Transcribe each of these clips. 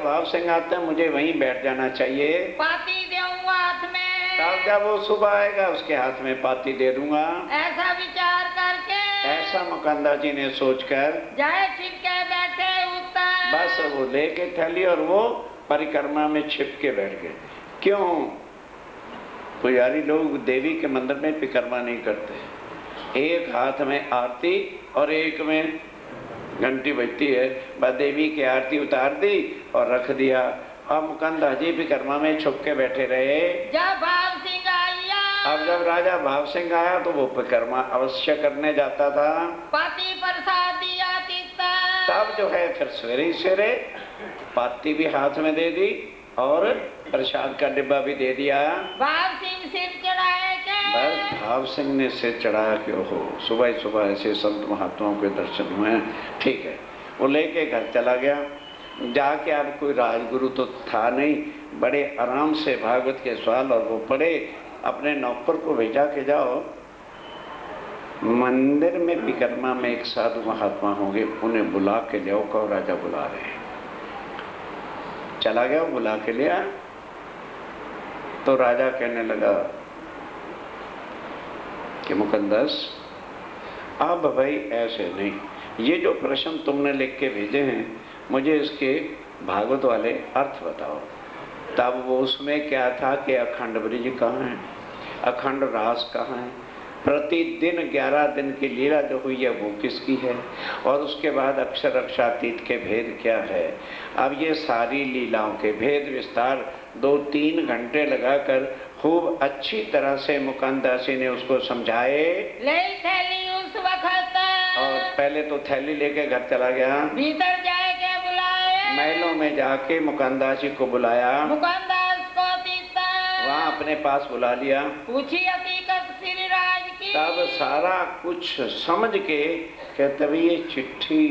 भाव सिंह आते हैं मुझे वहीं बैठ जाना चाहिए। पाती दूंगा हाथ में। तब जब वो सुबह आएगा उसके हाथ में पाती दे दूंगा। ऐसा विचार करके ऐसा मुकंदा जी ने सोचकर जाए छिपके बैठे उत्तर। बस वो लेके थैली और वो परिक्रमा में छिप के बैठ गए। क्यों? पुजारी लोग देवी के मंदिर में परिक्रमा नहीं करते। एक हाथ में आरती और एक में घंटी बजती है। बस देवी की आरती उतार दी और रख दिया। अब मुकंदा जी परिक्रमा में छुप के बैठे रहे। जब भाव सिंह आया, अब जब राजा भाव सिंह आया तो वो परिक्रमा अवश्य करने जाता था। पाती प्रसाद दिया तीता। तब जो है फिर सवेरे सवेरे पाती भी हाथ में दे दी और प्रसाद का डिब्बा भी दे दिया। भाव सिंह सिर चढ़ाए के बस भाव सिंह ने सिर चढ़ाया कि ओहो सुबह सुबह ऐसे संत महात्माओं के दर्शन हुए। ठीक है, वो लेके घर चला गया। जाके अब कोई राजगुरु तो था नहीं, बड़े आराम से भागवत के सवाल और वो पढ़े। अपने नौकर को भेजा के जाओ मंदिर में परिक्रमा में एक साधु महात्मा होंगे, उन्हें बुला के ले आओ, कहो राजा बुला रहे हैं। चला गया, बुला के लिया तो राजा कहने लगा कि मुकंदस अब भाई ऐसे नहीं, ये जो प्रश्न तुमने लिख के भेजे हैं मुझे इसके भागवत वाले अर्थ बताओ। तब वो उसमें क्या था कि अखंड ब्रज कहाँ है, अखंड रास कहाँ है, प्रतिदिन 11 दिन की लीला जो हुई है वो किसकी है, और उसके बाद अक्षर अक्षातीत के भेद क्या है। अब ये सारी लीलाओं के भेद विस्तार 2-3 घंटे लगाकर खूब अच्छी तरह से मुकंदासी ने उसको समझाए। ले थैली उस वक्त और पहले तो थैली लेके घर चला गया। भीतर जाए के बुलाए, महलों में जाके मुकंदासी को बुलाया। मुकंदास को तीता वहाँ अपने पास बुला लिया। पूछी हकीकत श्री राज की। तब सारा कुछ समझ के कहते भाई ये चिट्ठी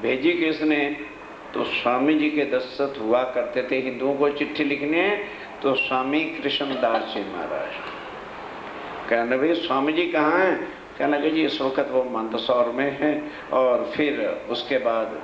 भेजी किसने, तो स्वामी जी के दस्तखत हुआ करते थे। हिंदुओं को चिट्ठी लिखनी है तो स्वामी कृष्णदास जी महाराज। कहने भाई स्वामी जी कहाँ हैं? कहने लगे जी इस वक्त वो मंदसौर में है और फिर उसके बाद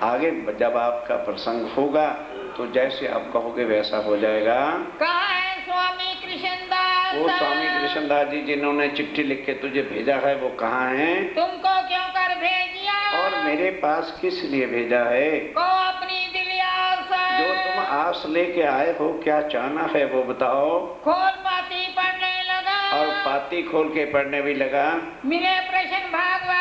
आगे जब आपका प्रसंग होगा तो जैसे आप कहोगे वैसा हो जाएगा। कहाँ है स्वामी कृष्णदास? वो स्वामी कृष्णदास जी जिन्होंने चिट्ठी लिख के तुझे भेजा है वो कहाँ हैं? तुमको क्यों कर भेजिया? और मेरे पास किस लिए भेजा है? को अपनी दिव्य आशा जो तुम आस लेके आए हो क्या चाहना है वो बताओ। खोल पाती पढ़ने लगा और पाती खोल के पढ़ने भी लगा। मिले प्रश्न भागवत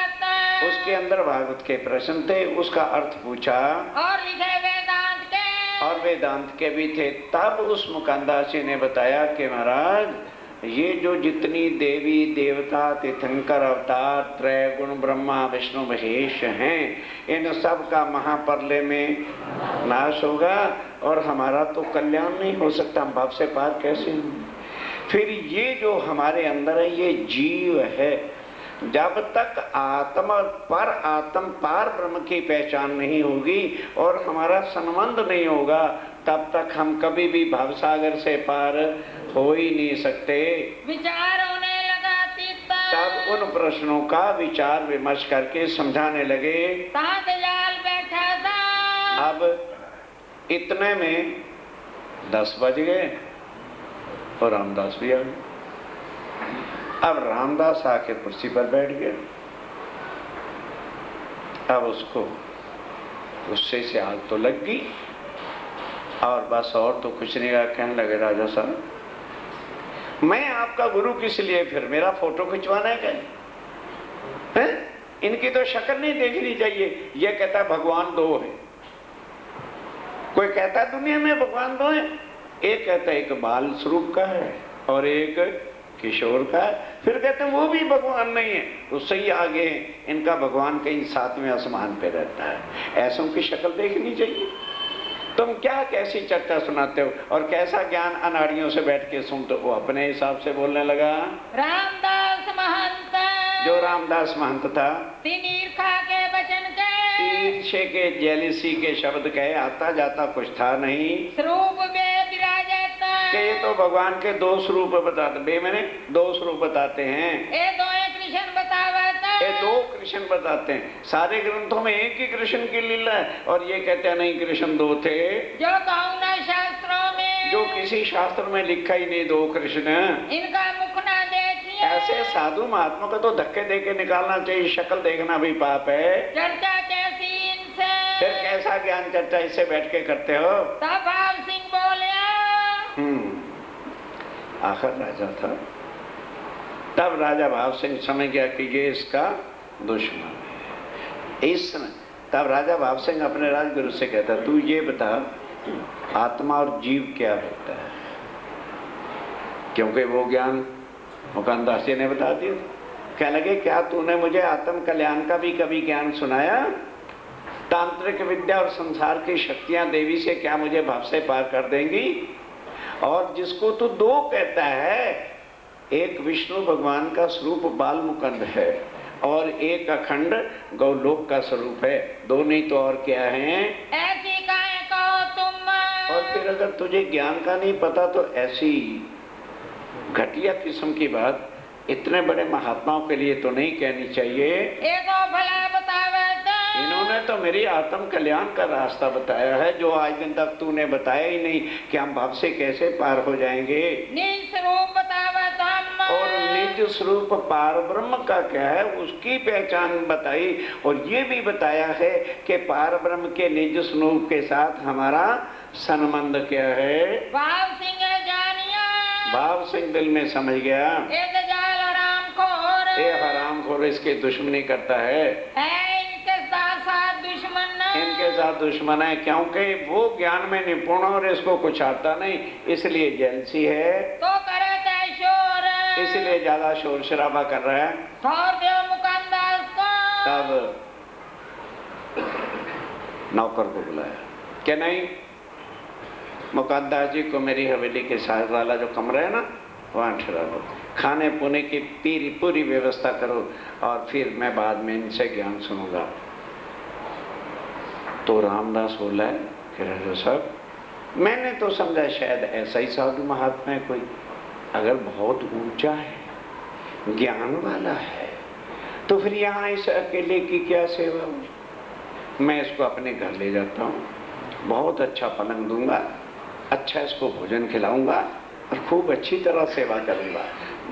उसके अंदर भागवत के प्रश्न थे, उसका अर्थ पूछा और लिखे वेदांत के और वेदांत के भी थे। तब उस मुकंदासी ने बताया कि महाराज ये जो जितनी देवी देवता तीर्थंकर अवतार त्रैगुण ब्रह्मा विष्णु महेश हैं इन सब का महाप्रलय में नाश होगा और हमारा तो कल्याण नहीं हो सकता, हम भाव से पार कैसे होंगे। फिर ये जो हमारे अंदर है ये जीव है, जब तक आत्मा पार ब्रह्म की पहचान नहीं होगी और हमारा संबंध नहीं होगा तब तक हम कभी भी भवसागर से पार हो ही नहीं सकते। विचार होने लगा तीता तब उन प्रश्नों का विचार विमर्श करके समझाने लगे। कहाँ दयाल बैठा था। अब इतने में 10 बज गए और रामदास भी आ गए। अब रामदास आके कुर्सी पर बैठ गए। अब उसको गुस्से से आग तो लग गई और बस और तो कुछ नहीं रहा। कहने लगे राजा साहब मैं आपका गुरु किस लिए, फिर मेरा फोटो खिंचवाना है क्या? इनकी तो शक्ल नहीं देखनी चाहिए। ये कहता भगवान 2 है, कोई कहता दुनिया में भगवान 2 है, एक कहता एक बाल स्वरूप का है और एक किशोर का है, फिर कहते हैं वो भी भगवान नहीं है, उससे ही आगे इनका भगवान कहीं 7वें आसमान पे रहता है। ऐसों की शक्ल देखनी चाहिए। तुम क्या कैसी चर्चा सुनाते हो और कैसा ज्ञान अनाड़ियों से बैठ के सुनते हो। अपने हिसाब से बोलने लगा। रामदास महंत जो रामदास महंत था तीन ईर्खा के वचन के ईर्ष्या के जेलिसी के शब्द कहे, आता जाता कुछ था नहीं। स्वरूप में विराजत कि ये तो भगवान के 2 स्वरूप बताते, बे मैंने 2 स्वरूप बताते हैं। ए दोए कृष्ण बतावत ये ये दो कृष्ण बताते हैं। सारे ग्रंथों में एक ही कृष्ण की लीला है और ये कहते हैं नहीं कृष्ण दो थे। जो कहूँ न शास्त्रों में, जो किसी शास्त्र में लिखा ही नहीं दो कृष्ण। इनका मुख न देखिए। ऐसे साधु महात्मा को तो धक्के दे के निकालना चाहिए, शक्ल देखना भी पाप है। चर्चा कैसी इनसे, फिर कैसा ज्ञान चर्चा इससे बैठ के करते हो? तब भाव सिंह बोलिया। आखिर राजा था। तब राजा भाव सिंह समझ गया कि ये इसका दुश्मन है। इस समय तब राजा भाव सिंह अपने राजगुरु से कहता, तू ये बता आत्मा और जीव क्या होता है? क्योंकि वो ज्ञान मुकानदास जी ने बता दिया। कह लगे क्या तूने मुझे आत्म कल्याण का भी कभी ज्ञान सुनाया? तांत्रिक विद्या और संसार की शक्तियां देवी से क्या मुझे भाव से पार कर देंगी? और जिसको तू दो कहता है, एक विष्णु भगवान का स्वरूप बाल मुकुंद है और एक अखंड गौलोक का स्वरूप है। दो नहीं तो और क्या है? ऐसी काहे कहो तुम। और फिर अगर तुझे ज्ञान का नहीं पता तो ऐसी घटिया किस्म की बात इतने बड़े महात्माओं के लिए तो नहीं कहनी चाहिए। एको भला बतावे तो। इन्होंने तो मेरी आत्म कल्याण का रास्ता बताया है जो आज दिन तक तूने बताया ही नहीं कि हम भाव से कैसे पार हो जाएंगे। निज स्वरूप बतावे तो हम। और निज स्वरूप पार ब्रह्म का क्या है उसकी पहचान बताई और ये भी बताया है कि पार ब्रह्म के निज स्वरूप के साथ हमारा संबंध क्या है। भाव सिंह जानिया। भाव सिंह दिल में समझ गया, एक जाल हरामखोर। ये हरामखोर इसकी दुश्मनी करता है। इनके साथ दुश्मन। इनके साथ दुश्मन है क्योंकि वो ज्ञान में निपुण और इसको कुछ आता नहीं, इसलिए जेलसी है। तो करे चाहे शोर, इसलिए ज्यादा शोर शराबा कर रहा है। छोड़ दो मुकानदास को। तब नौकर को बुलाया क्या नहीं, मुकानदास जी को मेरी हवेली के साथ वाला जो कमरा है ना वहाँ ठहरा लो, खाने पीने की पूरी व्यवस्था करो और फिर मैं बाद में इनसे ज्ञान सुनूंगा। तो रामदास बोला है कि राजा साहब मैंने तो समझा शायद ऐसा ही साधु महात्मा है कोई, अगर बहुत ऊंचा है ज्ञान वाला है तो फिर यहाँ इस अकेले की क्या सेवा हुई। मैं इसको अपने घर ले जाता हूँ, बहुत अच्छा पलंग दूंगा, अच्छा इसको भोजन खिलाऊंगा और खूब अच्छी तरह सेवा करूंगा।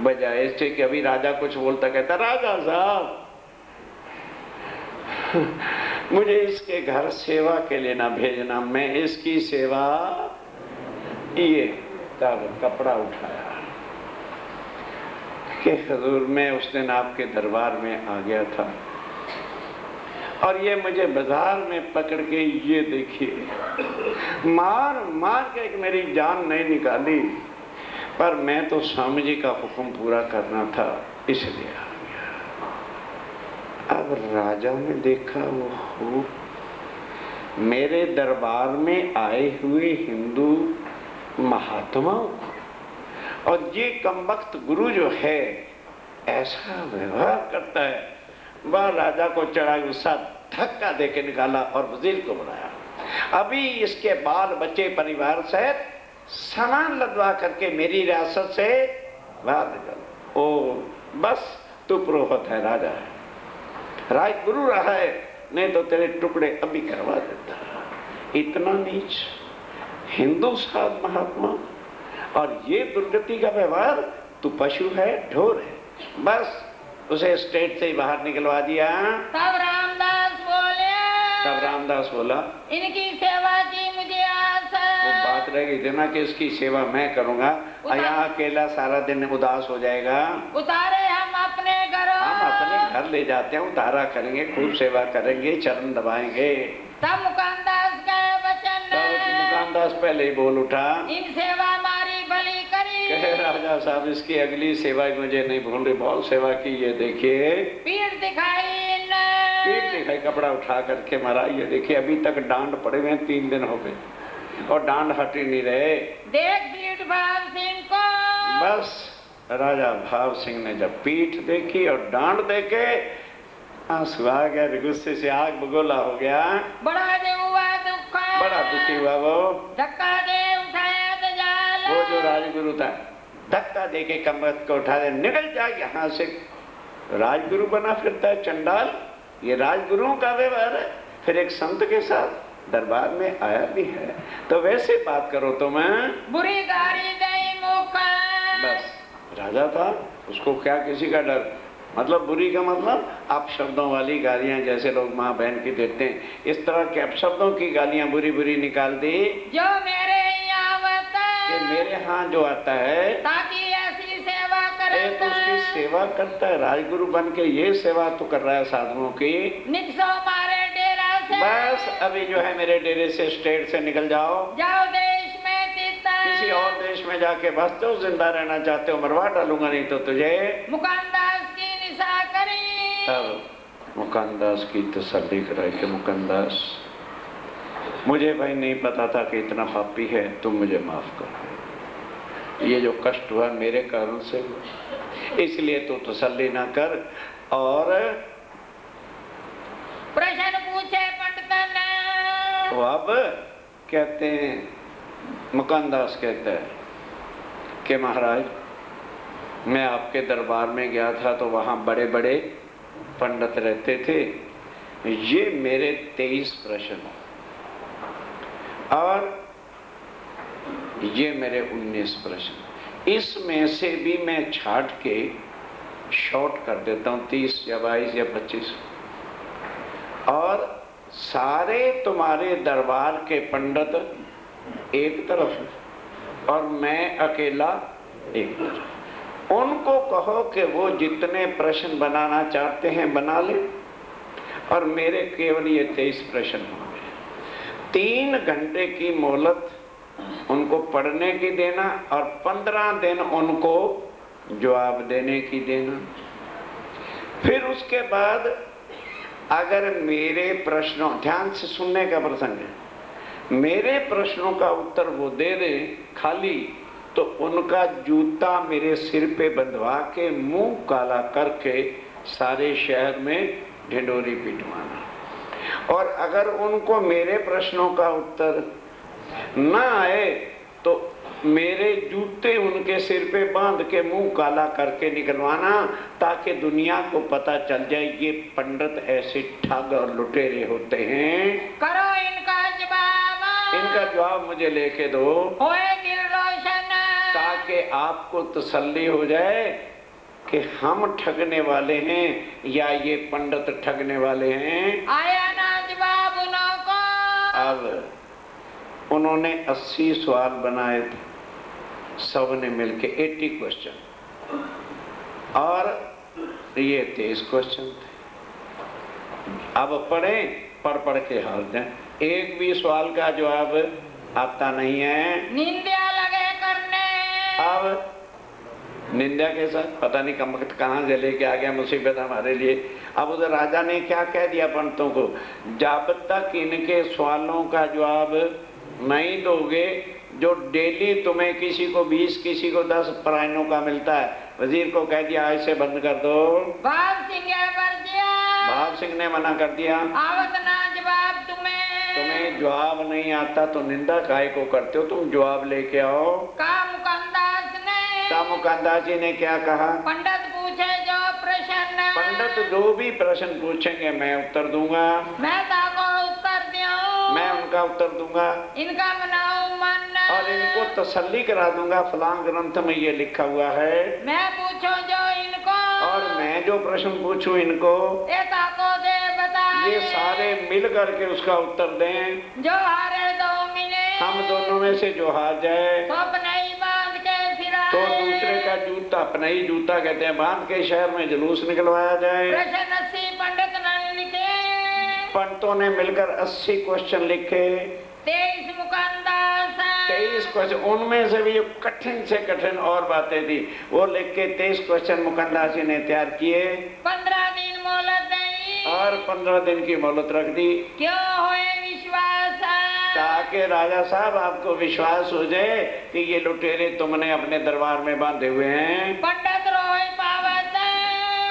बजाय इससे कि अभी राजा कुछ बोलता कहता राजा साहब मुझे इसके घर सेवा के लिए ना भेजना, मैं इसकी सेवा। ये तब कपड़ा उठाया कि हुजूर मैं उस दिन आपके दरबार में आ गया था और ये मुझे बाजार में पकड़ के ये देखिए मार मार के एक मेरी जान नहीं निकाली, पर मैं तो स्वामी जी का हुक्म पूरा करना था इसलिए आ गया। अब राजा ने देखा वो मेरे दरबार में आए हुए हिंदू महात्माओं को और ये कमबख्त गुरु जो है ऐसा व्यवहार करता है। वह राजा को चढ़ा गुस्सा धक्का देके निकाला और वजीर को बुलाया। अभी इसके बाल बच्चे परिवार सहित सामान लदवा करके मेरी रियासत से बाहर निकल। ओ बस तू पुरोहित है, राजा है, राजगुरु रहा है, नहीं तो तेरे टुकड़े अभी करवा देता। इतना नीच हिंदू साध महात्मा और ये दुर्गति का व्यवहार, तू पशु है, ढोर है। बस उसे स्टेट से ही बाहर निकलवा दिया। तब रामदास बोला इनकी सेवा की मुझे आस है। वो बात रह गई थी ना कि इसकी सेवा मैं करूंगा, यहाँ अकेला सारा दिन उदास हो जाएगा। उतारे हम अपने घरों, हम अपने घर ले जाते हैं, उतारा करेंगे, खूब सेवा करेंगे, चरण दबाएंगे। तब मुकानदास का वचन, मुकानदास पहले ही बोल उठा इन सेवा हमारी भली करी। कहे राजा साहब इसकी अगली सेवा मुझे नहीं भूल रही, बहुत सेवा की। ये देखिए पीठ दिखाई, पीठ दिखाई, कपड़ा उठा करके मारा। ये देखिए अभी तक डांड पड़े हुए 3 दिन हो गए और डांड हट ही नहीं रहे। देख पीठ भाव सिंह को। बस राजा भाव सिंह ने जब पीठ देखी और डांड देखे आंसू आ गया, गुस्से से आग बगोला हो गया। बड़ा हुआ दुख, बड़ा दुखी हुआ वो। धक्का दे उठाया तो जाल। वो जो राजगुरु था धक्का दे के कमर को उठा दे, निकल जा यहाँ से। राजगुरु बना फिरता है चंडाल। ये राजगुरुओं का व्यवहार है। फिर एक संत के साथ दरबार में आया भी है, तो वैसे बात करो तो मैं बुरी गाड़ी दई मुख। बस राजा था, उसको क्या किसी का डर। मतलब बुरी का मतलब अपशब्दों वाली गालियां, जैसे लोग माँ बहन की देते हैं, इस तरह के अपशब्दों की गालियां बुरी बुरी निकाल दी। जो मेरे यहाँ आता कि मेरे यहाँ जो आता है ताकि ऐसी सेवा तो करता उसकी सेवा करता है। राजगुरु बन के ये सेवा तो कर रहा है साधुओं की। निकसो मारे डेरा से। बस अभी जो है मेरे डेरे से, स्टेट से निकल जाओ, जाओ देश में तीता। किसी और देश में जाके बसते हो, जिंदा रहना चाहते हो, मरवा डालूंगा नहीं तो तुझे। मुकानदास की निशा करी। अब मुकानदास की तसल्ली कराई कि मुकानदास, मुझे भाई नहीं पता था कि इतना पापी है, तुम मुझे माफ कर। ये जो कष्ट हुआ मेरे कारण से हुआ, इसलिए तो तसल्ली ना कर। और प्रश्न पूछे पंडित ने। तो अब कहते हैं, मुकानदास कहता है कि महाराज, मैं आपके दरबार में गया था तो वहां बड़े बड़े पंडित रहते थे। ये मेरे 23 प्रश्न और ये मेरे 19 प्रश्न, इसमें से भी मैं छाट के शॉर्ट कर देता हूँ, 30 या 22 या 25। और सारे तुम्हारे दरबार के पंडित एक तरफ और मैं अकेला एक तरफ। उनको कहो कि वो जितने प्रश्न बनाना चाहते हैं बना ले, और मेरे केवल ये 23 प्रश्न होंगे। 3 घंटे की मोहलत उनको पढ़ने की देना और 15 दिन उनको जवाब देने की देना। फिर उसके बाद अगर मेरे प्रश्नों, ध्यान से सुनने का प्रसंग है, मेरे प्रश्नों का उत्तर वो दे दें खाली, तो उनका जूता मेरे सिर पे बंधवा के मुंह काला करके सारे शहर में ढिंडोरी पिटवाना। और अगर उनको मेरे प्रश्नों का उत्तर ना आए तो मेरे जूते उनके सिर पे बांध के मुंह काला करके निकलवाना, ताकि दुनिया को पता चल जाए ये पंडित ऐसे ठग और लुटेरे होते हैं। करो इनका जवाब। इनका जवाब मुझे लेके दो, होए दिल रोशन। ताकि आपको तसल्ली हो जाए कि हम ठगने वाले हैं या ये पंडित ठगने वाले हैं। आया ना जवाब उनको। अब उन्होंने 80 सवाल बनाए थे, सबने मिलके 80 क्वेश्चन, और ये 23 क्वेश्चन थे। अब पढ़ के हार जाए, एक भी सवाल का जवाब आता नहीं है। निंदा लगे करने। अब निंदा के साथ पता नहीं कम वक्त कहाँ से लेके आ गया मुसीबत हमारे लिए। अब उधर राजा ने क्या कह दिया पंडितों को, जब तक इनके सवालों का जवाब नहीं दोगे, जो डेली तुम्हें किसी को 20 किसी को 10 प्राइनों का मिलता है, वजीर को कह दिया ऐसे बंद कर दो। भाव सिंह भाव सिंह ने मना कर दिया, आवत ना जवाब तुम्हें जवाब नहीं आता तो निंदा काहे को करते हो, तुम जवाब लेके आओ। मुकानदास जी ने क्या कहा, पंडित पूछे जो प्रश्न, पंडित जो भी प्रश्न पूछेंगे मैं उत्तर दूंगा। मैं ताको उत्तर दूं, मैं उनका उत्तर दूंगा। इनका मनाऊं मन, और इनको तसल्ली करा दूंगा, फलां ग्रंथ में ये लिखा हुआ है। मैं पूछूं जो इनको, और मैं जो प्रश्न पूछूं इनको, ये ताको दे बताए। ये सारे मिल करके उसका उत्तर दें। जो हारे दो मिले, हम दोनों में से जो हार जाए तो अपने ही बांध के फिराए। तो दूसरे का जूता, अपना ही जूता कहते हैं, बांध के शहर में जुलूस निकलवाया जाए। प्रश्न 80 पंडित ने लिखे, पंडितों ने मिलकर 80 क्वेश्चन लिखे। 23 मुकानदास, 23 क्वेश्चन, उनमें से भी जो कठिन से कठिन और बातें थी वो लिख के 23 क्वेश्चन मुकानदास जी ने तैयार किए। 15 दिन मोहलत दी, और 15 दिन की मोहलत रख दी। क्यों होए विश्वास, ताकि राजा साहब आपको विश्वास हो जाए कि ये लुटेरे तुमने अपने दरबार में बांधे हुए हैं। पंडित रोए पावत,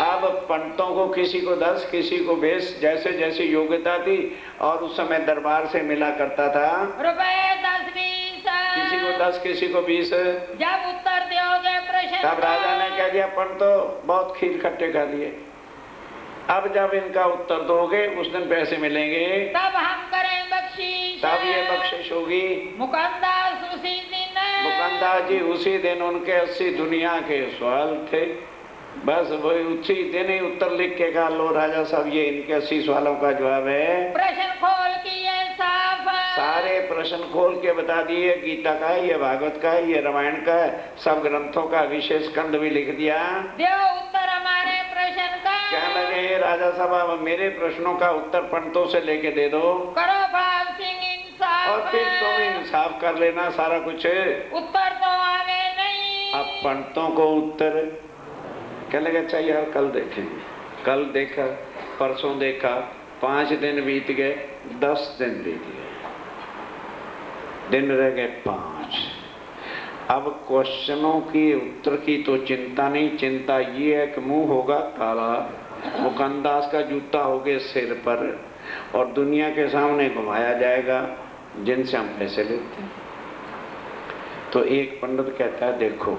अब पंडितों को किसी को 10 किसी को 20 जैसे जैसे योग्यता थी, और उस समय दरबार से मिला करता था रुपए 10-20, किसी को 10 किसी को 20। जब उत्तर दोगे प्रश्न तब राजा ने कह दिया पंतो बहुत खीर खट्टे खा लिए, अब जब इनका उत्तर दोगे उस दिन पैसे मिलेंगे, तब हम करें बख्शीश, तब ये बख्शिश होगी। मुकंदास उसी दिन, मुकंदास जी उसी दिन उनके 80 दुनिया के सवाल थे, बस वही उसी दिन ही उत्तर लिख के कहा लो राजा साहब ये इनके 80 सवालों का जवाब है। प्रश्न खोल किए साफ, सारे प्रश्न खोल के बता दिए, गीता का है, ये भागवत का है, ये रामायण का है, सब ग्रंथों का विशेष खंड भी लिख दिया। देव उत्तर हमारे प्रश्न का, कहने लगे राजा साहब अब मेरे प्रश्नों का उत्तर पंडितों से लेके दे दो, करो भाव सिंह इंसाफ, और फिर तुम इंसाफ कर लेना सारा कुछ। उत्तर तो आवे नहीं। अब पंडितों को उत्तर कहने लगे अच्छा यार कल देखेंगे, कल देखा, परसों देखा, 5 दिन बीत गए, 10 दिन बीत गए, दिन रह गए 5। अब क्वेश्चनों की उत्तर की तो चिंता नहीं, चिंता ये है कि मुंह होगा काला, मुकंदास का जूता होगे सिर पर, और दुनिया के सामने घुमाया जाएगा जिनसे हम पैसे लेते हैं। तो एक पंडित कहता है देखो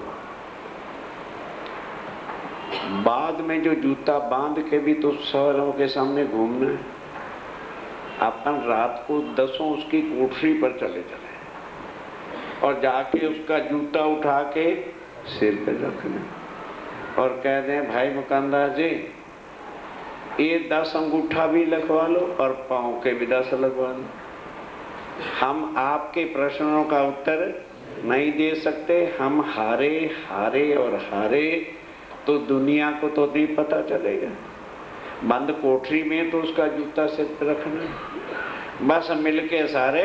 बाद में जो जूता बांध के भी तो शहरों के सामने घूमना है, अपन रात को 10 उसकी कोठरी पर चले चले और जाके उसका जूता उठा के सिर पे रखना और कह दें भाई मुकंदास जी ये 10 अंगूठा भी लगवा लो और पाँव के भी 10 लगवा लो, हम आपके प्रश्नों का उत्तर नहीं दे सकते, हम हारे हारे और हारे, तो दुनिया को तो नहीं पता चलेगा, बंद कोठरी में तो उसका जूता सिर पे रखना। बस मिलके सारे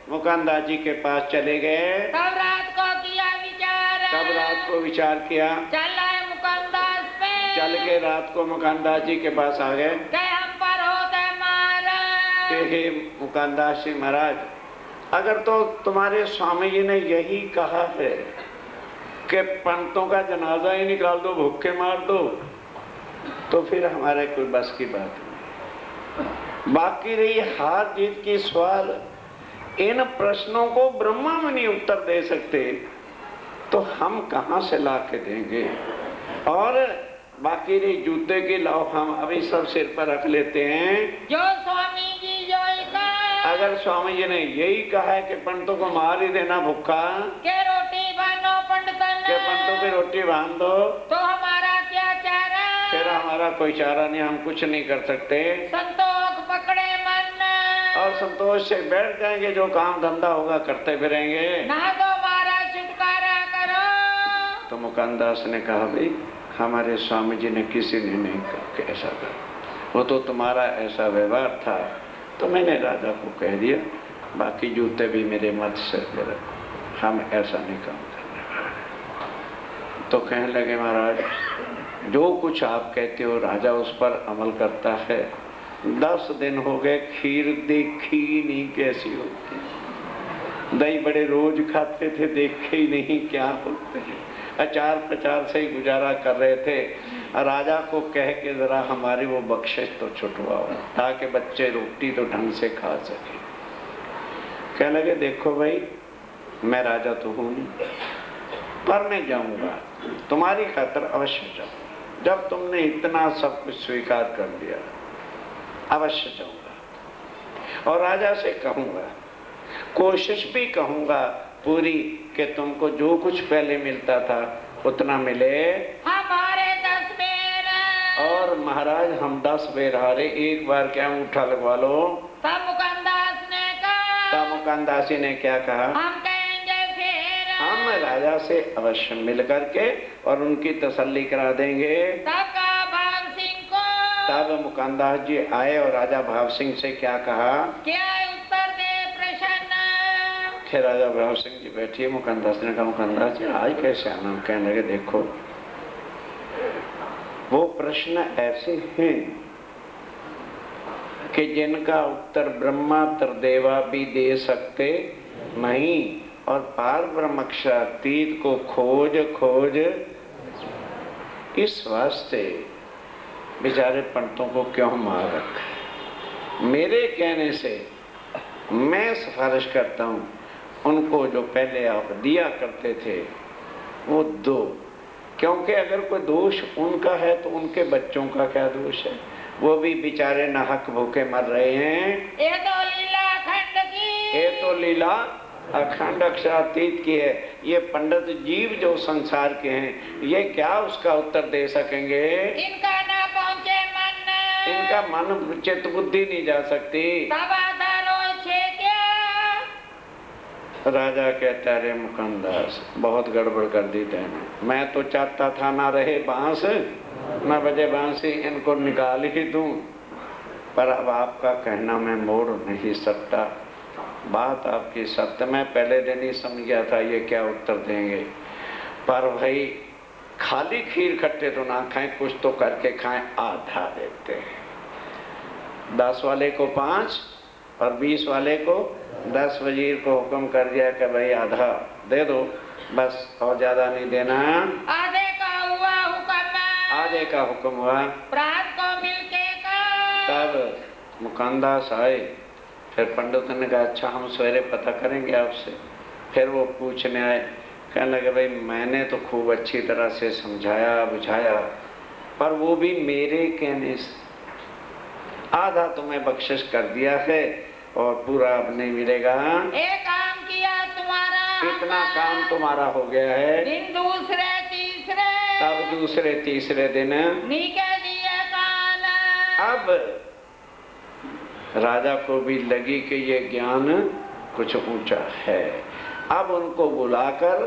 मुकंदास जी के पास चले गए। तब रात को किया विचार, तब रात को विचार किया, चल आए मुकंदास पे, चल के रात को मुकंदास जी के पास आ गए। कहे हम पर होते मारा, हे मुकंदास जी महाराज अगर तो तुम्हारे स्वामी जी ने यही कहा है कि पंडितों का जनाजा ही निकाल दो, भूखे मार दो, तो फिर हमारे कोई बस की बात नहीं। बाकी रही हार जीत की सवाल, इन प्रश्नों को ब्रह्मा में नहीं उत्तर दे सकते तो हम कहां से ला के देंगे। और बाकी रही जूते की लाओ हम अभी सब सिर पर रख लेते हैं। जो स्वामी जी जो कहा, अगर स्वामी जी ने यही कहा है कि पंडितों को मार ही देना भूखा, के रोटी बांधो पंडितन, के पंडितों की रोटी बांध दो, तो हमारा क्या चारा, फिर हमारा कोई चारा नहीं, हम कुछ नहीं कर सकते। संतोष पकड़े मन, और संतोष से बैठ जाएंगे, जो काम धंधा होगा करते फिरेंगे। ना तो हमारा छुटकारा करो। तो मुकंदास ने कहा भाई हमारे स्वामी जी ने किसी ने नहीं कहा ऐसा कर, वो तो तुम्हारा ऐसा व्यवहार था तो मैंने राजा को कह दिया, बाकी जूते भी मेरे मत से फिर हम ऐसा नहीं काम करने। तो कहने लगे महाराज जो कुछ आप कहते हो राजा उस पर अमल करता है। 10 दिन हो गए खीर देखी नहीं कैसी होती, दही बड़े रोज खाते थे देखे ही नहीं क्या होते हैं, अचार प्रचार से ही गुजारा कर रहे थे। राजा को कह के जरा हमारी वो बख्शिश तो छुटवाओ ताकि बच्चे रोटी तो ढंग से खा सके। कह लगे देखो भाई मैं राजा तो हूं नहीं, पर मैं जाऊंगा तुम्हारी खातिर अवश्य जाऊंगा, जब तुमने इतना सब कुछ स्वीकार कर लिया अवश्य जाऊंगा और राजा से कहूंगा, कोशिश भी कहूंगा पूरी कि तुमको जो कुछ पहले मिलता था उतना मिले। हमारे 10 बेर, और महाराज हम 10 बेर हारे, एक बार क्या अंगूठा लगवा लो। तब मुकंदास ने कहा, तब मुकंदासी ने क्या कहा, हम कहेंगे फिर, हम राजा से अवश्य मिल करके और उनकी तसल्ली करा देंगे। तब कहा भाव सिंह को, तब मुकंदास जी आए और राजा भाव सिंह से क्या कहा, क्या उत्तर दे प्रश्न। फिर राजा भाव सिंह जी बैठिए, मुकंदास ने कहा मुकंदास जी आज कैसे आना। कहने लगे देखो वो प्रश्न ऐसे हैं कि जिनका उत्तर ब्रह्मा त्रिदेवा भी दे सकते नहीं, और पार ब्रह्मक्षरातीत को खोज खोज, इस वास्ते बेचारे पंडितों को क्यों मार रखा। मेरे कहने से मैं सिफारिश करता हूँ उनको जो पहले आप दिया करते थे वो दो, क्योंकि अगर कोई दोष उनका है तो उनके बच्चों का क्या दोष है? वो भी बेचारे नाहक भूखे मर रहे हैं। ये तो लीला अखंड की, ये तो लीला अखंड अक्षरातीत की है। ये पंडित जीव जो संसार के हैं, ये क्या उसका उत्तर दे सकेंगे? इनका ना पहुँचे मन, इनका मन चित्त बुद्धि नहीं जा सकती। तब आधारो छे क्या? राजा कहता है, रे मुकंदास, बहुत गड़बड़ कर दी तैने। मैं तो चाहता था ना रहे बांस न बजे बांसी, इनको निकाल ही दूं, पर अब आपका कहना मैं मोड़ नहीं सकता। बात आपकी सत्य, मैं पहले दिन ही समझ गया था ये क्या उत्तर देंगे, पर भाई खाली खीर खट्टे तो ना खाएं, कुछ तो करके खाएं। आधा देते हैं, 10 वाले को 5 और 20 वाले को 10। वजीर को हुक्म कर दिया कि भाई आधा दे दो बस, और ज्यादा नहीं देना। आधे का हुआ हुक्म, आधे का हुक्म हुआ। प्रात को मिलके का, तब मुकानदास आए। फिर पंडित ने कहा, अच्छा हम सवेरे पता करेंगे आपसे। फिर वो पूछने आए, कहने लगे, भाई मैंने तो खूब अच्छी तरह से समझाया बुझाया, पर वो भी मेरे कहने से। आधा तुम्हें बख्शिश कर दिया है और पूरा अब नहीं मिलेगा। एक काम किया तुम्हारा, इतना काम तुम्हारा हो गया है। दिन दूसरे तीसरे, तब दूसरे तीसरे दिन नीके दिए कान। अब राजा को भी लगी कि ये ज्ञान कुछ ऊंचा है। अब उनको बुलाकर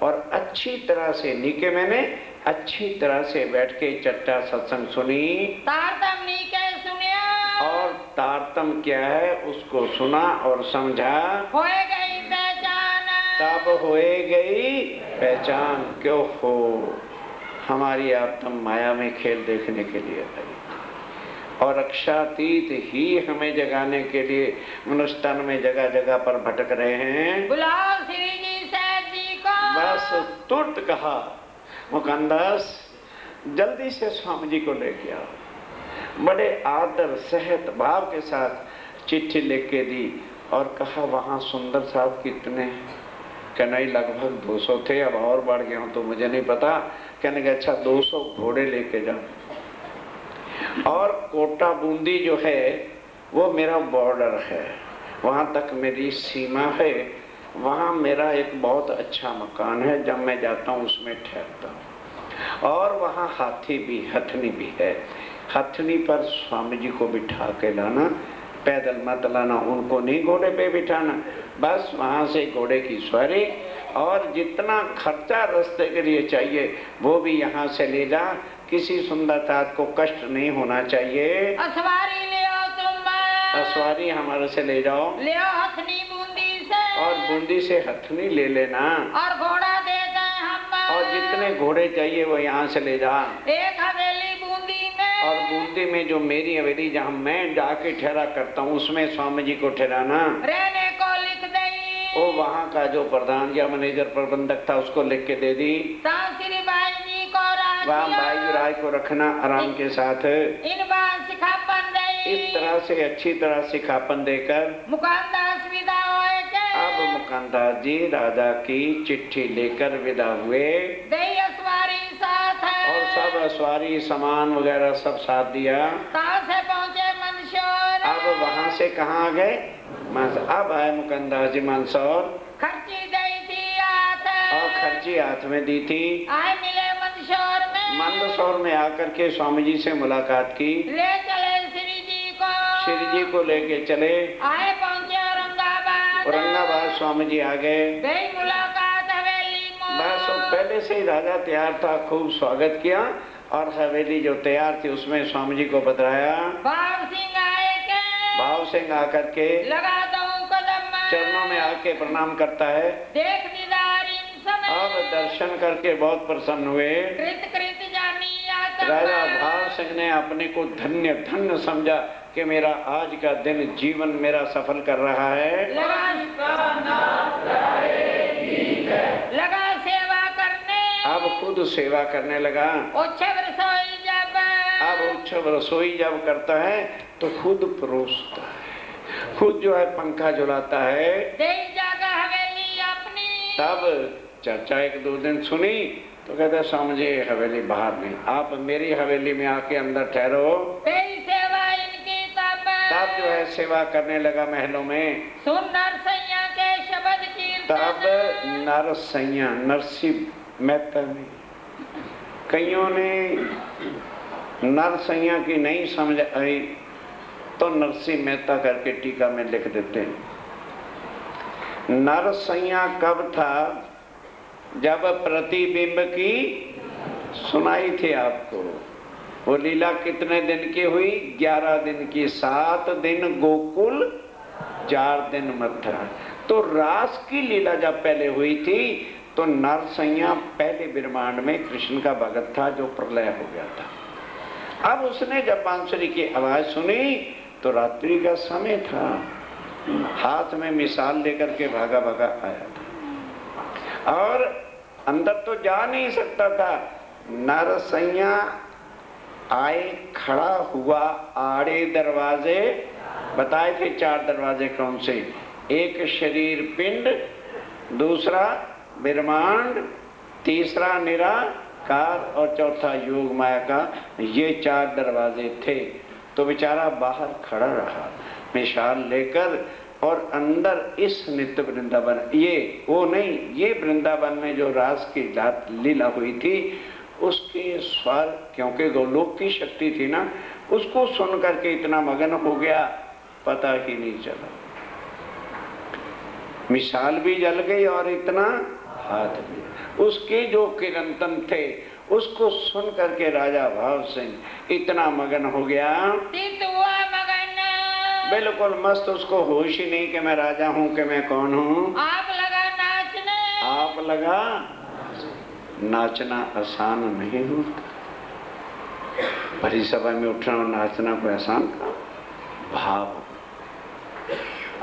और अच्छी तरह से, नीके मैंने अच्छी तरह से बैठ के चट्टा सत्संग सुनी, तारतम नीके सुनिया, और तारतम क्या है उसको सुना और समझा। होए गई पहचान, तब होए गई पहचान। क्यों हो? हमारी आत्म माया में खेल देखने के लिए आई, और अक्षातीत ही हमें जगाने के लिए मनुष्य तन में जगह जगह पर भटक रहे हैं। बुलाओ श्री जी सेठ जी को। बस तुरंत कहा, मुकंदास जल्दी से स्वामी जी को लेके आओ। बड़े आदर सहत भाव के साथ चिट्ठी लिख के दी और कहा, वहाँ सुंदर साहब कितने हैं? कहना ही लगभग 200 थे, अब और बढ़ गए हो तो मुझे नहीं पता। कहने का अच्छा 200 घोड़े लेके जाओ, और कोटा बूंदी जो है वो मेरा बॉर्डर है, वहाँ तक मेरी सीमा है। वहाँ मेरा एक बहुत अच्छा मकान है, जब मैं जाता हूँ उसमें ठहरता हूँ। और वहाँ हाथी भी, हथनी भी है। हथनी पर स्वामी जी को बिठा के लाना, पैदल मत लाना, उनको नहीं घोड़े पे बिठाना। बस वहाँ से घोड़े की सवारी, और जितना खर्चा रास्ते के लिए चाहिए वो भी यहाँ से ले जा। किसी सुंदर तात को कष्ट नहीं होना चाहिए। असवारी ले आओ तुम, असवारी हमारे से ले जाओ, ले आओ हथनी बूंदी से, और बूंदी से हथनी ले लेना, और घोड़ा दे दें हम, और जितने घोड़े चाहिए वो यहाँ से ले जा। एक हवेली बूंदी में, और बूंदी में जो मेरी हवेली जहाँ मैं जाके ठहरा करता हूँ उसमें स्वामी जी को ठहराना। रहने को लिख दई, वो वहाँ का जो प्रधान या मैनेजर प्रबंधक था उसको लिख के दे दी। श्री भाई जी को वहाँ भाई राय को रखना आराम के साथ। इन बार सिखापन दई, इस तरह से अच्छी तरह सिखापन देकर मुकानदास विदा होए के, अब मुकानदास जी राजा की चिट्ठी लेकर विदा हुए। दई असवारी साथ है, और सब असवारी सामान वगैरह सब साथ दिया। कहाँ से पहुँचे मंदसौर। अब वहाँ से कहाँ आ गए? अब आए मुकंदास जी मंदसौर, खर्ची दई थी हाथ, और खर्ची हाथ में दी थी। आए मिले मंदसौर में, मंदसौर में आकर के स्वामी जी से मुलाकात की। ले चले श्री जी को, श्री जी को लेके चले। आए पहुँचे औरंगाबाद, औरंगाबाद स्वामी जी आ गए। गई मुलाकात हवेली में, बस वो पहले से ही राजा तैयार था, खूब स्वागत किया, और हवेली जो तैयार थी उसमें स्वामी जी को बतराया। भाव सिंह आए के, भाव सिंह आकर के लगा दो कदम, चरणों में आके प्रणाम करता है। देख दीदार इन समय, अब दर्शन करके बहुत प्रसन्न हुए। कृत कृत जानी आत्मा, राजा भाव सिंह ने अपने को धन्य धन्य समझा कि मेरा आज का दिन जीवन मेरा सफल कर रहा है। लगा सेवा करने, अब खुद सेवा करने लगा। उत्सव रसोई जब, अब उत्सव रसोई जब करता है तो खुद परोसता है, खुद जो है पंखा झुलाता है। देई जागा हवेली अपनी, तब चर्चा एक दो दिन सुनी तो कहते स्वामी जी हवेली बाहर नहीं, आप मेरी हवेली में आके अंदर ठहरो। सेवा इनकी तब जो है सेवा करने लगा महलों में। सुन नरसैया के शब्द कीर्तन। तब नरसैया नरसी मेहता ने, कईयों ने नरसैया की नहीं समझ आई तो नरसी मेहता करके टीका में लिख देते हैं। नरसैया कब था? जब प्रतिबिंब की सुनाई थी आपको। वो लीला कितने दिन की हुई? 11 दिन की। 7 दिन गोकुल, 4 दिन मथुरा। तो रास की लीला जब पहले हुई थी तो नरसैया पहले ब्रह्मांड में कृष्ण का भगत था जो प्रलय हो गया था। अब उसने जब बांसुरी की आवाज सुनी तो रात्रि का समय था, हाथ में मिसाल लेकर के भागा भागा आया था और अंदर तो जा नहीं सकता था। नरसैया आए, खड़ा हुआ, आड़े दरवाजे बताए थे। 4 दरवाजे कौन से? एक शरीर पिंड, दूसरा ब्रह्मांड, तीसरा निराकार और चौथा योग माया का। ये 4 दरवाजे थे। तो बेचारा बाहर खड़ा रहा मिसाल लेकर और अंदर इस नित्य वृंदावन, ये वो नहीं, ये वृंदावन में जो रास की लीला हुई थी उसके स्वर, क्योंकि गोलोक की शक्ति थी ना, उसको सुन करके इतना मगन हो गया पता ही नहीं चला। मिसाल भी जल गई और इतना हाथ भी। उसके जो किरंतन थे उसको सुन करके राजा भाव सिंह इतना मगन हो गया, बिल्कुल मस्त। उसको होश ही नहीं कि मैं राजा हूँ कि मैं कौन हूँ। आप लगा नाचने। आप लगा नाचना आसान नहीं होता। भरी सभा में उठना और नाचना कोई आसान का भाव।